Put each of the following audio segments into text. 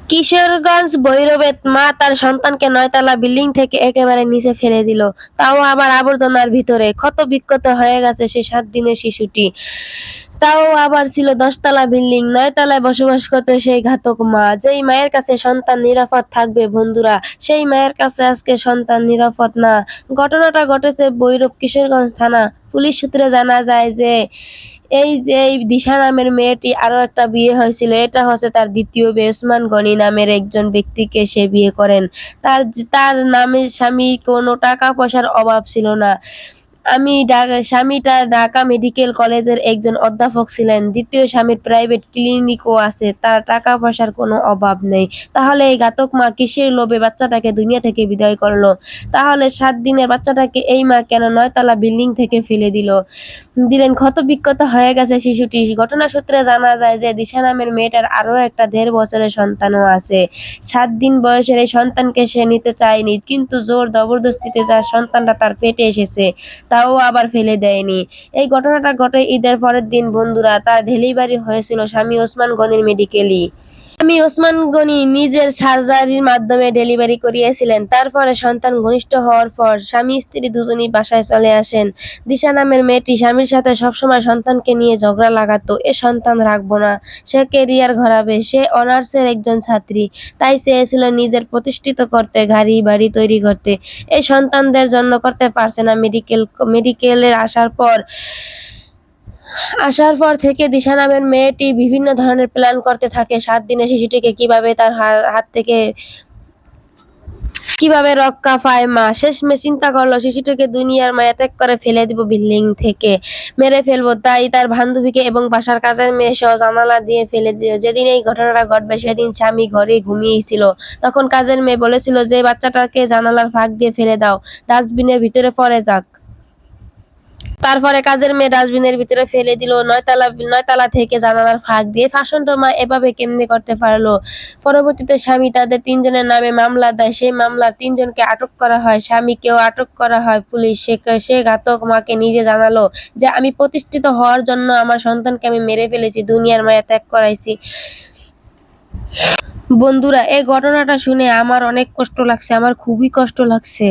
কিশোরগঞ্জ ভৈরবে মা তার সন্তানকে ৯ তলা বিল্ডিং থেকে একেবারে নিচে ফেলে দিল, তাও আবার আবর্জনার ভিতরে। ক্ষত-বিক্ষত হয়ে গেছে সে ৭ দিনের শিশুটি। তাও আবার ছিল ১০ তলা বিল্ডিং, ৯ তলায় বসবাস করত সেই ঘাতক মা। যেই মায়ের কাছে সন্তান নিরাপদ থাকবে বন্ধুরা, সেই মায়ের কাছে আজকে সন্তান নিরাপদ না। ঘটনাটা ঘটেছে ভৈরব কিশোরগঞ্জ থানা। পুলিশ সূত্রে জানা যায় যে এই দিশা নামের মেয়েটি আরো একটা বিয়ে হয়েছিল। এটা হচ্ছে তার ২য় বিয়ে। ওসমান গনি নামের একজন ব্যক্তিকে সে বিয়ে করেন। তার নামে স্বামী কোনো টাকা পয়সার অভাব ছিল না। স্বামীটা ঢাকা মেডিকেল কলেজের একজন অধ্যাপক ছিলেন। ২য় স্বামীর প্রাইভেট ক্লিনিকও আছে। তার টাকা পয়সার কোনো অভাব নেই। তাহলে এই ঘাতক মা কিসের লোভে বাচ্চাটাকে দুনিয়া থেকে বিদায় করলো? তাহলে ৭ দিনের বাচ্চাটাকে এই মা কেন ৯ তলা বিল্ডিং থেকে ফেলে দিলেন? ক্ষত-বিক্ষত হয়ে গেছে শিশুটি। ঘটনা সূত্রে জানা যায় যে দিশা নামের মেয়েটার আরো একটা ১.৫ বছরের সন্তানও আছে। ৭ দিন বয়সের এই সন্তানকে সে নিতে চায়নি, কিন্তু জোর জবরদস্তিতে যার সন্তানটা তার পেটে এসেছে, তাও আবার ফেলে দেয়নি। এই ঘটনাটা ঘটে ঈদের পরের দিন বন্ধুরা। তার ডেলিভারি হয়েছিল স্বামী ওসমান গনির মেডিকেলেই। স্বামী ওসমান গনি নিজের সার্জারির মাধ্যমে ডেলিভারি করিয়েছিলেন। তারপরে সন্তান ঘনিষ্ঠ হওয়ার পর স্বামী-স্ত্রী দুজনই বাসায় চলে আসেন। দিশা নামের মেয়েটি স্বামীর সাথে সবসময় সন্তানকে নিয়ে ঝগড়া লাগাতো। এ সন্তান রাখবো না, সে কেরিয়ার গড়াবে, সে অনার্সের একজন ছাত্রী, তাই চেয়েছিল নিজের প্রতিষ্ঠিত করতে, গাড়ি-বাড়ি তৈরি করতে। এই সন্তানদের জন্য করতে পারছে না। মেডিকেলে আসার পর থেকে দিশা নামের মেয়েটি বিভিন্ন ধরনের প্ল্যান করতে থাকে ৭ দিনের শিশুটিকে কিভাবে তার হাত থেকে কিভাবে রক্ষা পায় মা। শেষমেশ চিন্তা করলো শিশুটিকে দুনিয়ার মায়া ত্যাগ করে ফেলে দিব, বিল্ডিং থেকে মেরে ফেলবো। তাই তার বান্ধবীকে এবং বাসার কাজের মেয়ে সহ জানালা দিয়ে ফেলে দিল। যেদিন এই ঘটনাটা ঘটবে সেদিন স্বামী ঘরে ঘুমিয়েছিল। তখন কাজের মেয়ে বলেছিল যে বাচ্চাটাকে জানালার ফাঁক দিয়ে ফেলে দাও, ডাস্টবিনের ভিতরে পড়ে যাক। তারপরে কাজের মেয়ে ডাস্টবিনের ভিতরে ফেলে দিল ৯ তলা থেকে জানালার ফাঁক দিয়ে। ফাঁসন্ত মা এভাবে কেমনে করতে পারলো? পরবর্তীতে স্বামী তাদের ৩ জনের নামে মামলা দেয়। সেই মামলায় ৩ জনকে আটক করা হয়। স্বামীকেও আটক করা হয় পুলিশ। সে ঘাতক মাকে নিজে জানালো যে আমি প্রতিষ্ঠিত হওয়ার জন্য আমার সন্তানকে আমি মেরে ফেলেছি, দুনিয়ার মায়া ত্যাগ করাইছি। বন্ধুরা, এই ঘটনাটা শুনে আমার অনেক কষ্ট লাগছে, আমার খুবই কষ্ট লাগছে।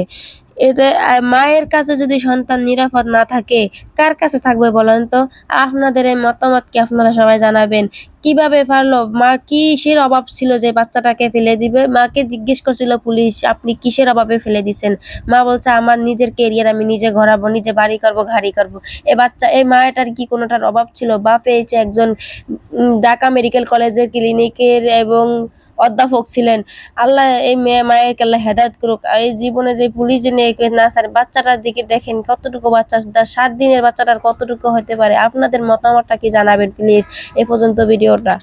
এতে মায়ের কাছে যদি সন্তান নিরাপদ না থাকে, কার কাছে থাকবে বলেন তো? আপনাদের এই মতামত কি আপনারা সবাই জানাবেন। কিভাবে পারলো? মার কিসের অভাব ছিল যে বাচ্চাটাকে ফেলে দিবে? মাকে জিজ্ঞেস করছিল পুলিশ, আপনি কিসের অভাবে ফেলে দিছেন? মা বলছে আমার নিজের কেরিয়ার আমি নিজে গড়াবো, নিজে বাড়ি করবো, গাড়ি করবো। এই মায়েটার কি কোনোটার অভাব ছিল? বাপ পেয়েছে একজন ঢাকা মেডিকেল কলেজের ক্লিনিকের এবং অধ্যাপক ছিলেন। আল্লাহ এই মায়েরকে আল্লাহ হেদায়েত করুক। এই জীবনে যে পুলিশ যে নিয়ে না ছাড়ে, বাচ্চাটার দিকে দেখেন কতটুকু বাচ্চা, ৭ দিনের বাচ্চাটার কতটুকু হতে পারে। আপনাদের মতামতটা কি জানাবেন প্লিজ। এ পর্যন্ত ভিডিওটা।